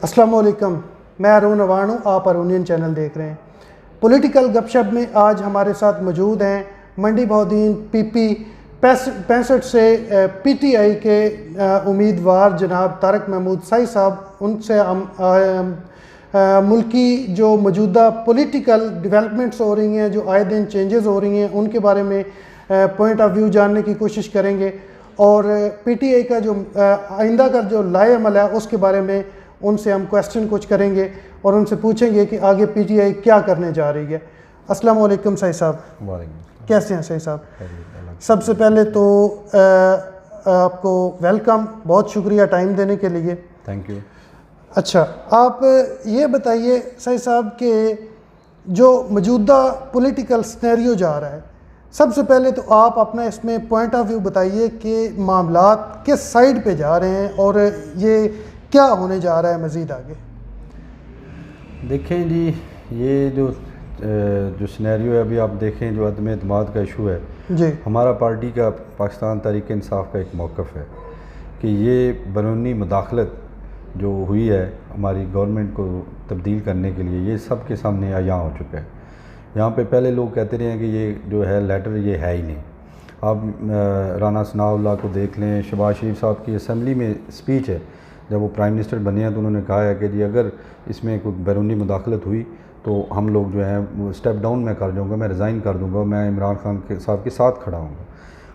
अस्सलाम वालेकुम, मैं अरुण अवान हूँ। आप अरुणियन चैनल देख रहे हैं। पॉलिटिकल गपशप में आज हमारे साथ मौजूद हैं मंडी बहुद्दीन पीपी 65 से पीटीआई के उम्मीदवार जनाब तारक महमूद साई साहब। उनसे हम मुल्की जो मौजूदा पॉलिटिकल डेवलपमेंट्स हो रही हैं, जो आए दिन चेंजेस हो रही हैं, उनके बारे में पॉइंट ऑफ व्यू जानने की कोशिश करेंगे और पीटीआई का जो आइंदा का जो लाए अमल है उसके बारे में उनसे हम क्वेश्चन कुछ करेंगे और उनसे पूछेंगे कि आगे पीटीआई क्या करने जा रही है। अस्सलाम वालेकुम सही साहब। वालेकुम। कैसे हैं सही साहब? सबसे पहले तो आपको वेलकम, बहुत शुक्रिया टाइम देने के लिए। Thank you. अच्छा, आप ये बताइए सही साहब कि जो मौजूदा पॉलिटिकल सिनेरियो जा रहा है, सबसे पहले तो आप अपना इसमें पॉइंट ऑफ व्यू बताइए कि मामलात किस साइड पे जा रहे हैं और ये क्या होने जा रहा है मज़ीद आगे। देखें जी, ये जो सिनेरियो है अभी आप देखें, जो अदम एतमाद का इशू है जी, हमारा पार्टी का पाकिस्तान तहरीक इंसाफ का एक मौक़िफ़ है कि ये बैरूनी मुदाखलत जो हुई है हमारी गवर्नमेंट को तब्दील करने के लिए, ये सब के सामने आया हो चुका है। यहाँ पे पहले लोग कहते रहे हैं कि ये जो है लेटर ये है ही नहीं। आप राना सनाउल्लाह को देख लें, शहबाज शरीफ साहब की असम्बली में स्पीच है, जब वो प्राइम मिनिस्टर बने हैं तो उन्होंने कहा है कि जी अगर इसमें कोई बैरूनी मुदाखलत हुई तो हम लोग जो है स्टेप डाउन मैं कर जाऊँगा, मैं रिज़ाइन कर दूँगा, मैं इमरान खान के साहब के साथ खड़ा हूँगा।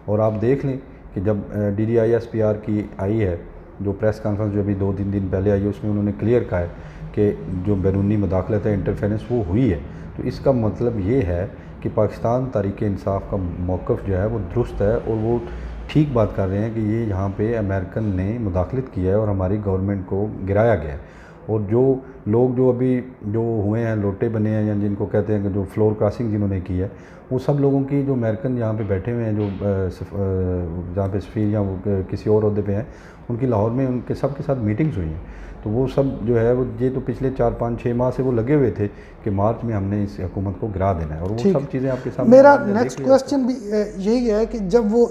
और आप देख लें कि जब DDISPR की आई है जो प्रेस कॉन्फ्रेंस जो अभी 2-3 दिन पहले आई है, उसमें उन्होंने क्लियर कहा है कि जो बैरूनी मुदाखलत है, इंटरफेरेंस वो हुई है। तो इसका मतलब ये है कि पाकिस्तान तहरीक इंसाफ का मौक़िफ़ जो है वो दुरुस्त है और वो ठीक बात कर रहे हैं कि ये यहाँ पे अमेरिकन ने मुदाखलत किया है और हमारी गवर्नमेंट को गिराया गया है। और जो लोग जो अभी जो हुए हैं, लोटे बने हैं, या जिनको कहते हैं कि जो फ्लोर क्रॉसिंग जिन्होंने की है, वो सब लोगों की जो अमेरिकन यहाँ पे बैठे हुए हैं, जो जहाँ पे सफ़ीर या वो किसी और ओहदे पे हैं, उनकी लाहौर में उनके सब के साथ मीटिंग्स हुई हैं। तो वो सब जो है वो ये तो पिछले 4-5-6 माह से वो लगे हुए थे कि मार्च में हमने इस हुकूमत को गिरा देना है, और वो सब चीज़ें आपके सामने। मेरा नेक्स्ट क्वेश्चन भी यही है कि जब वो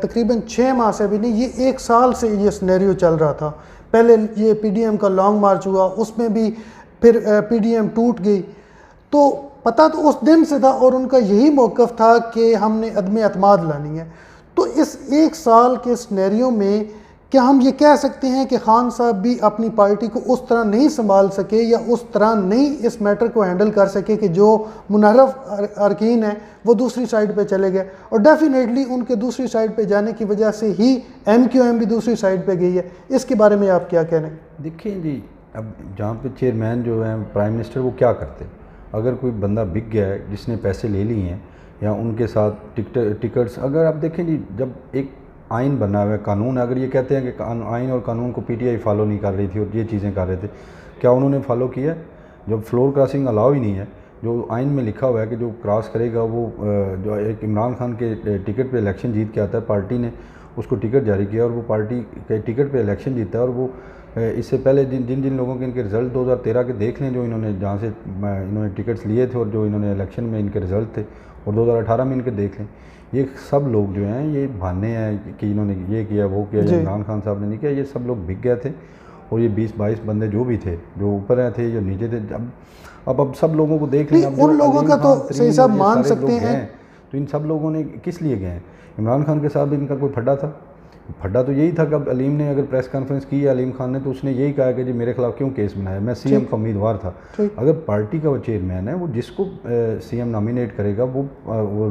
तकरीबन 6 माह से भी नहीं, ये 1 साल से ये सिनेरियो चल रहा था। पहले ये PDM का लॉन्ग मार्च हुआ, उसमें भी फिर PDM टूट गई, तो पता तो उस दिन से था और उनका यही मौक़िफ़ था कि हमने अदम एतमाद लानी है। तो इस 1 साल के सिनेरियो में क्या हम ये कह सकते हैं कि खान साहब भी अपनी पार्टी को उस तरह नहीं संभाल सके या उस तरह नहीं इस मैटर को हैंडल कर सके कि जो मुनर्रफ अरकीन हैं वो दूसरी साइड पे चले गए, और डेफिनेटली उनके दूसरी साइड पे जाने की वजह से ही MQM भी दूसरी साइड पे गई है। इसके बारे में आप क्या कह रहे हैं? देखिए जी, अब जहाँ पे चेयरमैन जो है प्राइम मिनिस्टर, वो क्या करते हैं? अगर कोई बंदा बिक गया है जिसने पैसे ले लिए हैं या उनके साथ टिकट्स, अगर आप देखें जी, जब एक आइन बना हुआ है, कानून, अगर ये कहते हैं कि आइन और कानून को PTI फॉलो नहीं कर रही थी और ये चीज़ें कर रहे थे, क्या उन्होंने फॉलो किया? जब फ्लोर क्रॉसिंग अलाउ ही नहीं है, जो आइन में लिखा हुआ है कि जो क्रॉस करेगा वो जो एक इमरान खान के टिकट पे इलेक्शन जीत के आता है, पार्टी ने उसको टिकट जारी किया और वो पार्टी के टिकट पे इलेक्शन जीता है। और वो इससे पहले जिन लोगों के इनके रिज़ल्ट 2013 के देख लें, जो इन्होंने जहाँ से इन्होंने टिकट्स लिए थे और जो इन्होंने इलेक्शन में इनके रिज़ल्ट थे, और 2018 में इनके देख लें, ये सब लोग जो हैं ये बहाने हैं कि इन्होंने ये किया वो किया, या इमरान खान साहब ने नहीं किया। ये सब लोग बिक गए थे और ये 20-22 बंदे जो भी थे, जो ऊपर थे, जो नीचे थे, अब सब लोगों को देख लें। उन लोगों का तो सही साहब मान सकते हैं, तो इन सब लोगों ने किस लिए गए हैं? इमरान खान के साथ इनका कोई फड्डा था? फड्डा तो यही था कि अब अलीम ने अगर प्रेस कॉन्फ्रेंस की है अलीम खान ने, तो उसने यही कहा कि जी मेरे खिलाफ क्यों केस बनाया, मैं CM का उम्मीदवार था। अगर पार्टी का वो चेयरमैन है, वो जिसको CM नॉमिनेट करेगा, वो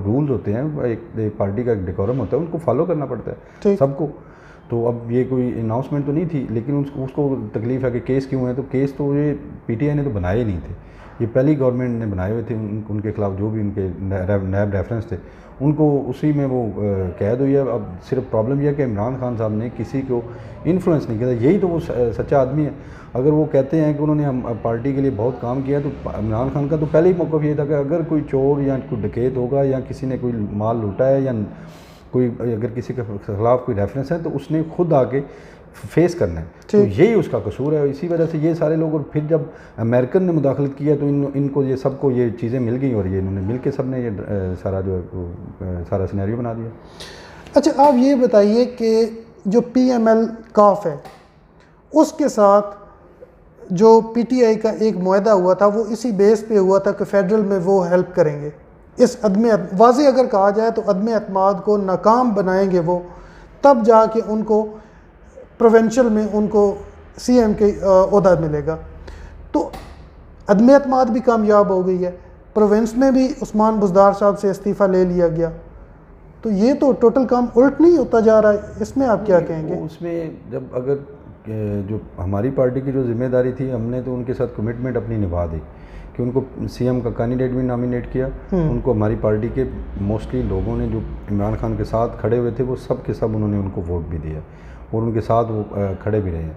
रूल्स होते हैं, एक पार्टी का एक डेकोरम होता है, उनको फॉलो करना पड़ता है सबको। तो अब ये कोई अनाउंसमेंट तो नहीं थी, लेकिन उसको तकलीफ़ है कि केस क्यों है, तो केस तो ये PTI ने तो बनाए नहीं थे, ये पहली गवर्नमेंट ने बनाए हुए थे। उनके खिलाफ जो भी उनके नैब रेफरेंस थे, उनको उसी में वो कैद हुई है। अब सिर्फ प्रॉब्लम यह है कि इमरान खान साहब ने किसी को इन्फ्लुएंस नहीं किया, यही तो वो सच्चा आदमी है। अगर वो कहते हैं कि उन्होंने हम पार्टी के लिए बहुत काम किया, तो इमरान खान का तो पहले ही मौक़िफ़ ये था कि अगर कोई चोर या कोई डकैत होगा या किसी ने कोई माल लूटा है या कोई अगर किसी के खिलाफ कोई रेफरेंस है, तो उसने खुद आके फेस करना है। तो यही उसका कसूर है, इसी वजह से ये सारे लोग। और फिर जब अमेरिकन ने मुदाखलत किया तो इनको ये सबको ये चीज़ें मिल गई और ये इन्होंने मिल के सब ने ये सारा जो सारा सिनेरियो बना दिया। अच्छा, आप ये बताइए कि जो PML काफ है उसके साथ जो PTI का एक मुआहदा हुआ था वो इसी बेस पे हुआ था कि फेडरल में वो हेल्प करेंगे। इस वाज़े अगर कहा जाए तो अदम एतमाद को नाकाम बनाएंगे वो, तब जाके उनको प्रोविंशियल में उनको CM के ओहदा मिलेगा। तो अदम एतमाद भी कामयाब हो गई है, प्रोविंस में भी उस्मान बुज़दार साहब से इस्तीफ़ा ले लिया गया। तो ये तो टोटल काम उल्ट नहीं होता जा रहा है, इसमें आप क्या कहेंगे? उसमें जब अगर जो हमारी पार्टी की जो जिम्मेदारी थी, हमने तो उनके साथ कमिटमेंट अपनी निभा दी कि उनको CM का कैंडिडेट भी नॉमिनेट किया। उनको हमारी पार्टी के मोस्टली लोगों ने जो इमरान खान के साथ खड़े हुए थे वो सब के सब उन्होंने उनको वोट भी दिया और उनके साथ वो खड़े भी रहे हैं।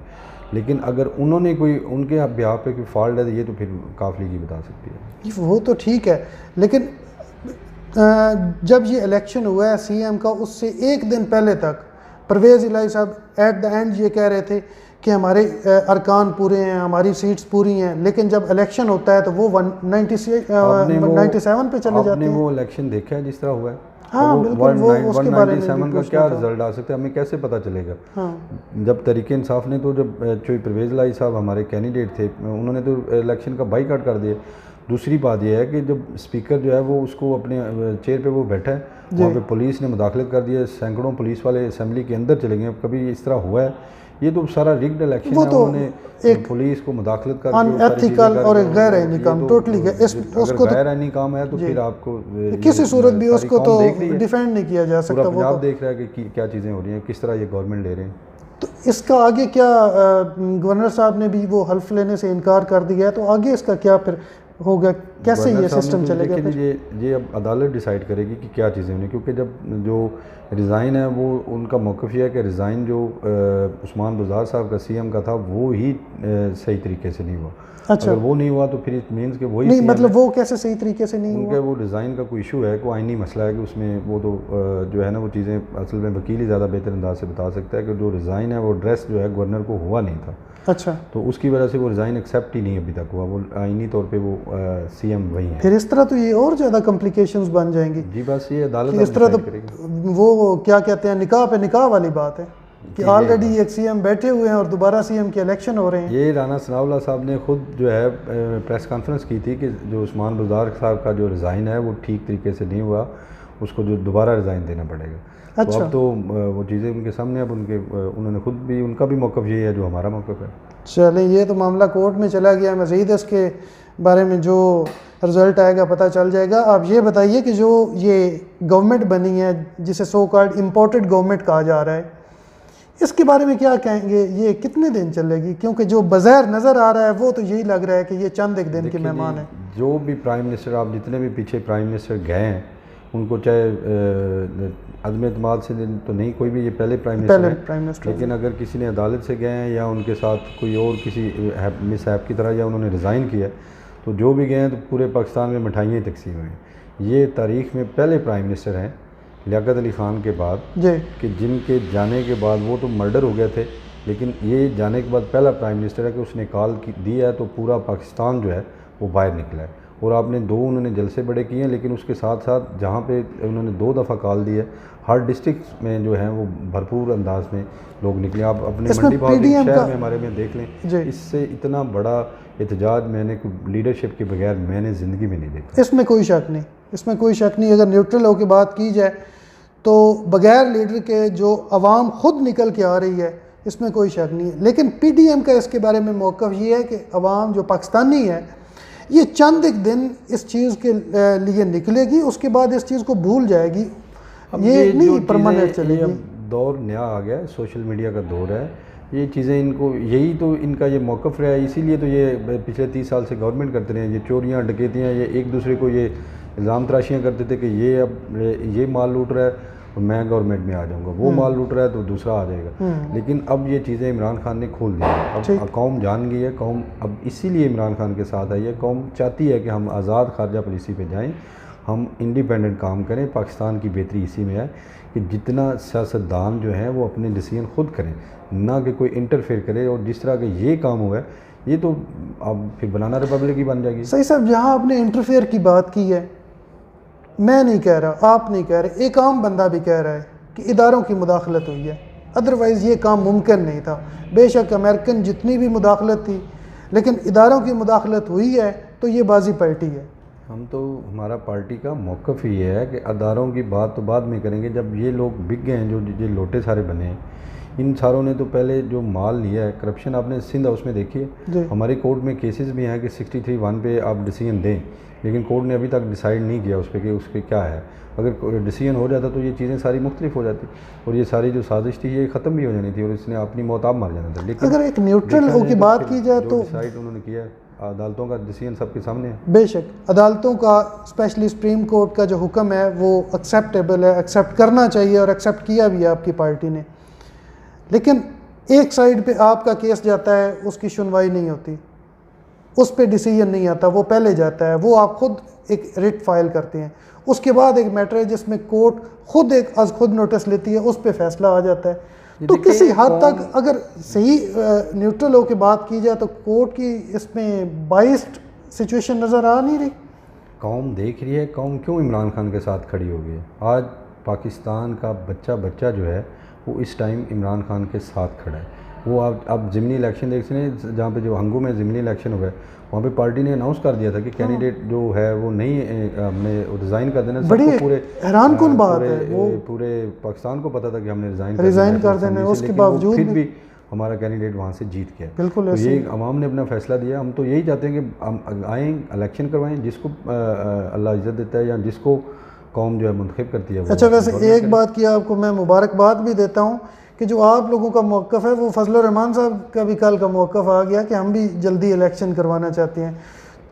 लेकिन अगर उन्होंने कोई उनके बिहार पे कोई फॉल्ट है तो ये तो फिर काफ लीग ही बता सकती है। वो तो ठीक है, लेकिन जब ये इलेक्शन हुआ है CM का, उससे एक दिन पहले तक परवेज़ इलाही साहब एट द एंड ये कह रहे थे कि हमारे अरकान पूरे हैं, हमारी सीट्स पूरी हैं, लेकिन जब इलेक्शन होता है तो वो 97 पे चले जाते हैं। वो इलेक्शन देखा है जिस तरह हुआ है? हाँ बिल्कुल, वो उसके बारे में 197 का क्या रिजल्ट आ सकता है, हमें कैसे पता चलेगा? हाँ। जब तरीके इंसाफ ने तो जब परवेज़ इलाही साहब हमारे कैंडिडेट थे, उन्होंने तो इलेक्शन का बाइकआउट कर दिया। दूसरी बात यह है कि जब स्पीकर जो है वो उसको अपने चेयर पे वो बैठा है, वहाँ पे पुलिस ने मुदाखलत कर दिया, सैकड़ों पुलिस वाले असेंबली के अंदर चले गए। कभी इस तरह हुआ है? ये तो सारा रिग्ड इलेक्शन है। तो उन्होंने एक पुलिस को मुदाखलत कर अनएथिकल और एक गैर आईनी काम, टोटली उसको गैर आईनी काम है तो फिर आपको किसी सूरत भी उसको तो डिफेंड नहीं किया जा सकता। वो आप देख रहा है कि क्या चीज़ें हो रही हैं, किस तरह ये गवर्नमेंट ले रहे हैं। तो इसका आगे क्या, गवर्नर साहब ने भी वो हल्फ लेने से इनकार कर दिया है, तो आगे इसका क्या फिर होगा, कैसे ये सिस्टम चलेगा? ये अब अदालत डिसाइड करेगी कि क्या चीज़ें होंगी, क्योंकि जब जो रिज़ाइन है वो उनका मौक़िफ़ ये है कि रिज़ाइन जो उस्मान बुज़दार साहब का CM का था वो ही सही तरीके से नहीं हुआ। अच्छा, अगर वो नहीं हुआ तो फिर इट मीन्स कि वही नहीं, मतलब वो कैसे सही तरीके से नहीं हुआ? वो डिज़ाइन का कोई इशू है, कोई आइनी मसला है कि उसमें वो तो जो है ना वो चीज़ें असल में वकील ही ज़्यादा बेहतर अंदाज से बता सकता है कि जो रिज़ाइन है वो ड्रेस जो है गवर्नर को हुआ नहीं था। अच्छा, तो उसकी वजह से वो रिज़ाइन एक्सेप्ट ही नहीं अभी तक हुआ, वो आइनी तौर पे वो CM वही है। फिर इस तरह तो ये और ज़्यादा कॉम्प्लिकेशंस बन जाएंगी जी। बस ये अदालत इस तरह तो वो क्या कहते हैं, निकाह पे निकाह वाली बात है कि ऑलरेडी एक CM बैठे हुए हैं और दोबारा CM के इलेक्शन हो रहे हैं। ये राना सनाउल्लाह साहब ने खुद जो है प्रेस कॉन्फ्रेंस की थी कि जो उस्मान बुज़दार साहब का जो रिज़ाइन है वो ठीक तरीके से नहीं हुआ, उसको जो दोबारा रिज़ाइन देना पड़ेगा। अच्छा। तो अब तो वो चीज़ें उनके सामने, अब उन्होंने खुद भी, उनका भी मौक़िफ़ यही है जो हमारा मौक़िफ़ है। चलें, ये तो मामला कोर्ट में चला गया, मज़ीद इसके बारे में जो रिज़ल्ट आएगा पता चल जाएगा। आप ये बताइए कि जो ये गवर्नमेंट बनी है जिसे सो कॉल्ड इम्पोर्टेड गवर्नमेंट कहा जा रहा है, इसके बारे में क्या कहेंगे? ये कितने दिन चलेगी? क्योंकि जो बज़ाहिर नज़र आ रहा है वो तो यही लग रहा है कि ये चंद एक दिन के मेहमान हैं। जो भी प्राइम मिनिस्टर, आप जितने भी पीछे प्राइम मिनिस्टर गए हैं उनको, चाहे अदम एतमाद से तो नहीं, कोई भी ये पहले प्राइम मिनिस्टर, लेकिन अगर किसी ने अदालत से गए हैं या उनके साथ कोई और किसी मिसहैप की तरह या उन्होंने रिज़ाइन किया, तो जो भी गए हैं तो पूरे पाकिस्तान में मिठाइयाँ तकसीम हुई। ये तारीख़ में पहले प्राइम मिनिस्टर हैं लियाकत अली ख़ान के बाद कि जिनके जाने के बाद, वो तो मर्डर हो गए थे, लेकिन ये जाने के बाद पहला प्राइम मिनिस्टर है कि उसने कॉल दी है तो पूरा पाकिस्तान जो है वो बाहर निकला है। और आपने उन्होंने जलसे बड़े किए हैं, लेकिन उसके साथ साथ जहाँ पे उन्होंने 2 दफ़ा कॉल दी है, हर डिस्ट्रिक्ट में जो है वो भरपूर अंदाज में लोग निकले। आप अपने मंडी शहर में हमारे में देख लें, इससे इतना बड़ा एहतजाज मैंने लीडरशिप के बगैर मैंने ज़िंदगी में नहीं देखा। इसमें कोई शक नहीं, इसमें कोई शक नहीं। अगर न्यूट्रल होकर बात की जाए तो बगैर लीडर के जो आवाम खुद निकल के आ रही है, इसमें कोई शक नहीं है। लेकिन PDM का इसके बारे में मौक़िफ़ ये है कि आवाम जो पाकिस्तानी है ये चंद एक दिन इस चीज़ के लिए निकलेगी, उसके बाद इस चीज़ को भूल जाएगी, ये नहीं परमानेंट चलेगी। दौर नया आ गया, सोशल मीडिया का दौर है, ये चीज़ें इनको, यही तो इनका ये मौक़िफ़ रहा है, इसीलिए तो ये पिछले 30 साल से गवर्नमेंट करते रहे हैं। ये चोरियाँ डकैतियाँ, ये एक दूसरे को ये इल्ज़ाम तराशियाँ करते थे कि ये अब ये माल लूट रहा है और मैं गवर्नमेंट में आ जाऊंगा, वो माल लूट रहा है तो दूसरा आ जाएगा। लेकिन अब ये चीज़ें इमरान खान ने खोल दी है, अब कौम जान गई है, कौम अब इसीलिए इमरान खान के साथ आई है। कौम चाहती है कि हम आज़ाद खारजा पॉलिसी पे जाएं, हम इंडिपेंडेंट काम करें, पाकिस्तान की बेहतरी इसी में है कि जितना सियासतदान जो हैं वो अपने डिसीजन खुद करें, ना कि कोई इंटरफेयर करे। और जिस तरह का ये काम हुआ है, ये तो अब फिर बनाना रिपब्लिक ही बन जाएगी। सही साहब, जहाँ आपने इंटरफेयर की बात की है, मैं नहीं कह रहा, आप नहीं कह रहे, एक आम बंदा भी कह रहा है कि इदारों की मुदाखलत हुई है, अदरवाइज़ ये काम मुमकिन नहीं था। बेशक अमेरिकन जितनी भी मुदाखलत थी, लेकिन इदारों की मुदाखलत हुई है तो ये बाजी पलटी है। हम तो, हमारा पार्टी का मौक़िफ़ ही ये है कि अदारों की बात तो बाद में करेंगे, जब ये लोग बिक गए हैं, जो ये लोटे सारे बने हैं, इन सारों ने तो पहले जो माल लिया है, करप्शन आपने सिंध हाउस में देखी है। हमारे कोर्ट में केसेस भी हैं कि 63(1) पे आप डिसीजन दें, लेकिन कोर्ट ने अभी तक डिसाइड नहीं किया उस पर कि उस पर क्या है। अगर डिसीजन हो जाता तो ये चीज़ें सारी मुख्तलिफ हो जाती और ये सारी जो साजिश थी ये ख़त्म भी हो जानी थी और इसने अपनी मौत आप मार जाना था। लेकिन अगर एक न्यूट्रल हो की बात की जाए तो डिसाइड उन्होंने किया है, अदालतों का डिसीजन सबके सामने है। बेशक अदालतों का, स्पेशली सुप्रीम कोर्ट का जो हुक्म है वो एक्सेप्टेबल है, एक्सेप्ट करना चाहिए और एक्सेप्ट किया भी है आपकी पार्टी ने। लेकिन एक साइड पे आपका केस जाता है, उसकी सुनवाई नहीं होती, उस पे डिसीजन नहीं आता, वो पहले जाता है, वो आप खुद एक रिट फाइल करते हैं, उसके बाद एक मैटर है जिसमें कोर्ट खुद एक आज खुद नोटिस लेती है, उस पे फैसला आ जाता है। तो किसी हद तक अगर सही न्यूट्रल हो के बात की जाए तो कोर्ट की इसमें बाइस्ड सिचुएशन नज़र आ नहीं रही। कौम देख रही है, कौम क्यों इमरान खान के साथ खड़ी हो गई है। आज पाकिस्तान का बच्चा जो है वो इस टाइम इमरान खान के साथ खड़ा है। वो आप ज़िमनी इलेक्शन देख सकते हैं, जहाँ पे जो हंगू में ज़िमनी इलेक्शन हुआ है, वहाँ पे पार्टी ने अनाउंस कर दिया था कि कैंडिडेट जो है वो नहीं, हमने रिज़ाइन कर देना। बड़ी हैरान कन बात है, वो पूरे पाकिस्तान को पता था कि हमने रिज़ाइन कर देना, उसके बावजूद फिर भी हमारा कैंडिडेट वहाँ से जीत गया। बिल्कुल तो ये अवाम ने अपना फैसला दिया। हम तो यही चाहते हैं कि हम आएँ, इलेक्शन करवाएँ, जिसको अल्लाह इज़्ज़त देता है या जिसको कौम जो है मुंतखब करती है। अच्छा, वैसे एक बात की आपको मैं मुबारकबाद भी देता हूँ कि जो आप लोगों का मौक़िफ़ है वो फजलुर रहमान साहब का भी कल का मौक़िफ़ आ गया कि हम भी जल्दी इलेक्शन करवाना चाहते हैं।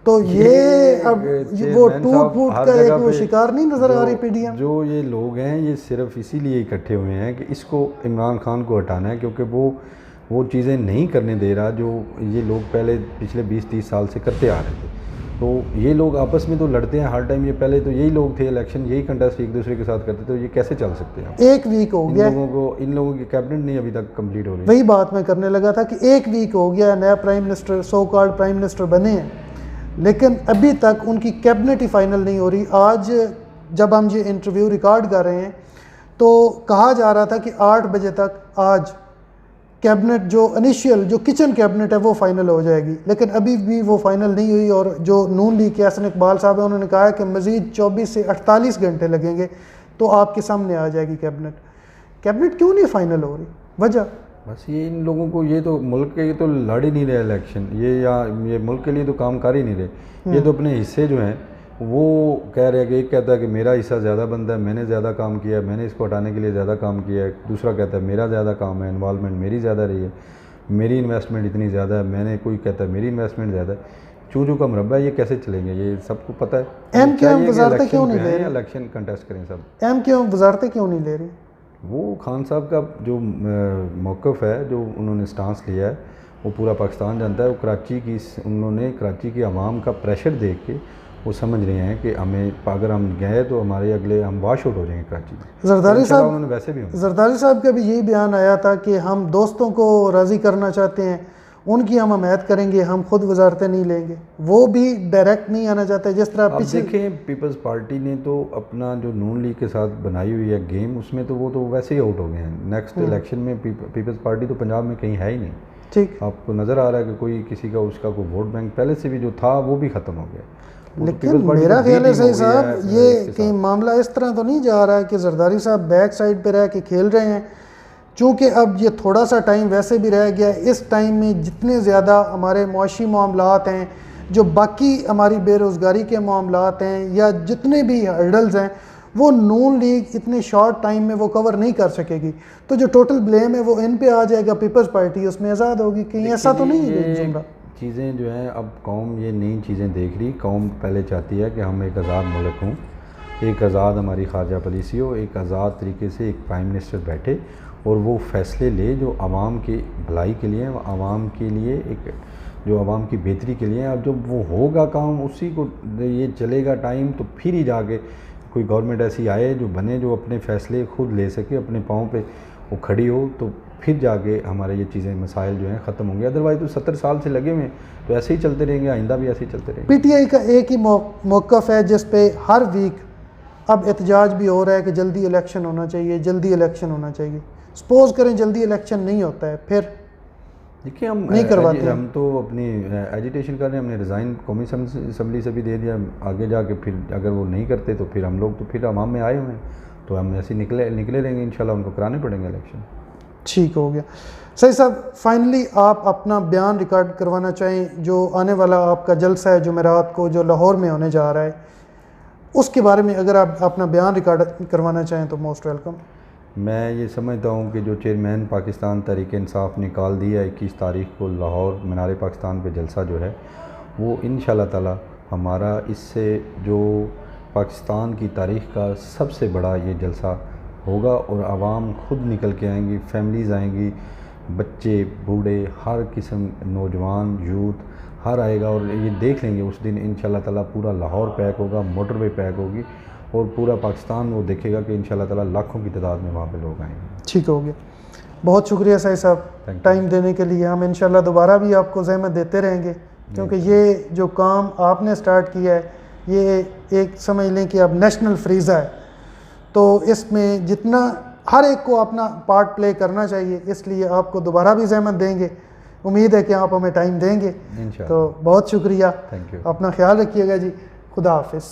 तो ये अब वो टूट फूट का एक वो शिकार नहीं नज़र आ रही पीडीएम। जो ये लोग हैं ये सिर्फ इसीलिए इकट्ठे हुए हैं कि इसको इमरान खान को हटाना है, क्योंकि वो चीज़ें नहीं करने दे रहा जो ये लोग पहले पिछले 20-30 साल से करते आ रहे थे। तो ये लोग आपस में तो लड़ते हैं हर टाइम। ये पहले तो यही लोग थे, इलेक्शन यही कंटेस्ट एक दूसरे के साथ करते, तो ये कैसे चल सकते हैं। एक वीक हो गया इन लोगों की कैबिनेट नहीं अभी तक कंप्लीट हो रही। वही बात मैं करने लगा था कि एक वीक हो गया, नया prime minister, so called prime minister बने हैं, लेकिन अभी तक उनकी कैबिनेट ही फाइनल नहीं हो रही। आज जब हम ये इंटरव्यू रिकॉर्ड कर रहे हैं तो कहा जा रहा था कि 8 बजे तक आज कैबिनेट जो इनिशियल जो किचन कैबिनेट है वो फाइनल हो जाएगी, लेकिन अभी भी वो फाइनल नहीं हुई। और जो नून लीग के हसन इकबाल साहब हैं उन्होंने कहा है कि मज़ीद 24 से 48 घंटे लगेंगे तो आपके सामने आ जाएगी कैबिनेट। कैबिनेट क्यों नहीं फाइनल हो रही, वजह बस ये इन लोगों को, ये तो मुल्क के तो लड़ ही नहीं रहे इलेक्शन, ये मुल्क के लिए तो काम कर ही नहीं रहे। ये तो अपने हिस्से जो हैं वो कह रहे हैं कि एक कहता है कि मेरा हिस्सा ज़्यादा बनता है, मैंने ज़्यादा काम किया है, मैंने इसको हटाने के लिए ज़्यादा काम किया है। दूसरा कहता है मेरा ज़्यादा काम है, इन्वॉल्वमेंट मेरी ज़्यादा रही है, मेरी इन्वेस्टमेंट इतनी ज़्यादा है, मैंने, कोई कहता है मेरी इन्वेस्टमेंट ज़्यादा है। चूचू का मुरब्बा है, ये कैसे चलेंगे, ये सबको पता है। एम वजारतें क्यों नहीं ले रही, इलेक्शन कंटेस्ट करें सब, वजारतें क्यों नहीं ले रही। वो खान साहब का जो मौक़िफ़ है, जो उन्होंने स्टांस लिया है, वो पूरा पाकिस्तान जानता है। वो उन्होंने कराची की आवाम का प्रेशर देख के वो समझ रहे हैं कि हमें, अगर हम गए तो हमारे अगले हम वॉश आउट हो जाएंगे कराची में। जरदारी साहब, उन्होंने वैसे भी जरदारी साहब का भी यही बयान आया था कि हम दोस्तों को राज़ी करना चाहते हैं, उनकी हम हमायत करेंगे, हम खुद वजारतें नहीं लेंगे। वो भी डायरेक्ट नहीं आना चाहते। जिस तरह आप देखें, पीपल्स पार्टी ने तो अपना जो नून लीग के साथ बनाई हुई है गेम, उसमें तो वो तो वैसे ही आउट हो गए हैं। नेक्स्ट इलेक्शन में पीपल्स पार्टी तो पंजाब में कहीं है ही नहीं। ठीक, आपको नज़र आ रहा है कि कोई किसी का उसका कोई वोट बैंक पहले से भी जो था वो भी ख़त्म हो गया। लेकिन मेरा ख्याल है सही साहब, ये कहीं मामला इस तरह तो नहीं जा रहा है कि जरदारी साहब बैक साइड पे रह के खेल रहे हैं। चूँकि अब ये थोड़ा सा टाइम वैसे भी रह गया, इस टाइम में जितने ज़्यादा हमारे मुआशी मामलात हैं, जो बाकी हमारी बेरोज़गारी के मामलात हैं, या जितने भी हर्डल्स हैं, वो नून लीग इतने शॉर्ट टाइम में वो कवर नहीं कर सकेगी। तो जो टोटल ब्लेम है वो इन पे आ जाएगा, पीपल्स पार्टी उसमें आज़ाद होगी। कहीं ऐसा तो नहीं है। चीज़ें जो हैं, अब कौम ये नई चीज़ें देख रही। कौम पहले चाहती है कि हम एक आज़ाद मुल्क हों, एक आज़ाद हमारी खारजा पॉलिसी हो, एक आज़ाद तरीके से एक प्राइम मिनिस्टर बैठे और वो फैसले ले जो आवाम की भलाई के लिए, आवाम के लिए, एक जो आवाम की बेहतरी के लिए। अब जब वो होगा काम, उसी को ये चलेगा टाइम, तो फिर ही जाके कोई गवर्नमेंट ऐसी आए जो बने, जो अपने फ़ैसले खुद ले सके, अपने पाँव पे वो खड़ी हो, तो फिर जाके हमारे ये चीज़ें, मसाइल जो हैं ख़त्म होंगे। अदरवाइज़ तो 70 साल से लगे हुए हैं, तो ऐसे ही चलते रहेंगे, आइंदा भी ऐसे ही चलते रहेंगे। पीटीआई का एक ही मौक़िफ़ है जिस पे हर वीक अब एहतजाज भी हो रहा है कि जल्दी इलेक्शन होना चाहिए, जल्दी इलेक्शन होना चाहिए। सपोज़ करें जल्दी इलेक्शन नहीं होता है, फिर देखिए हम नहीं करवाते हैं। हम तो अपनी एजिटेशन कर रहे हैं, हमने रिज़ाइन कौमी असम्बली से भी दे दिया। आगे जाके फिर अगर वो नहीं करते तो फिर हम लोग तो फिर अवाम में आए हुए हैं, तो हम ऐसे निकले रहेंगे इंशाल्लाह, उनको कराने पड़ेंगे इलेक्शन। ठीक हो गया। सही साहब, फाइनली आप अपना बयान रिकॉर्ड करवाना चाहें, जो आने वाला आपका जलसा है जुमेरात को जो लाहौर में होने जा रहा है, उसके बारे में अगर आप अपना बयान रिकॉर्ड करवाना चाहें तो मोस्ट वेलकम। मैं ये समझता हूँ कि जो चेयरमैन पाकिस्तान तहरीक इंसाफ ने कॉल दिया 21 तारीख को लाहौर मीनार पाकिस्तान पे जलसा जो है, वो इंशाल्लाह ताला हमारा इससे जो पाकिस्तान की तारीख़ का सबसे बड़ा ये जलसा होगा, और आवाम खुद निकल के आएंगी, फैमिलीज़ आएंगी, बच्चे बूढ़े हर किस्म, नौजवान यूथ हर आएगा, और ये देख लेंगे उस दिन इंशाल्लाह ताला पूरा लाहौर पैक होगा, मोटरवे पैक होगी, और पूरा पाकिस्तान वो देखेगा कि इंशाल्लाह ताला लाखों की तादाद में वहाँ पे लोग आएंगे। ठीक हो गया, बहुत शुक्रिया सही साहब टाइम देने के लिए। हम इंशाल्लाह दोबारा भी आपको ज़हमत देते रहेंगे, क्योंकि ये जो काम आपने स्टार्ट किया है ये एक समझ लें कि अब नेशनल फ्रीज़ा है, तो इसमें जितना हर एक को अपना पार्ट प्ले करना चाहिए, इसलिए आपको दोबारा भी ज़हमत देंगे। उम्मीद है कि आप हमें टाइम देंगे, तो बहुत शुक्रिया। Thank you. अपना ख्याल रखिएगा जी। खुदा हाफिज़।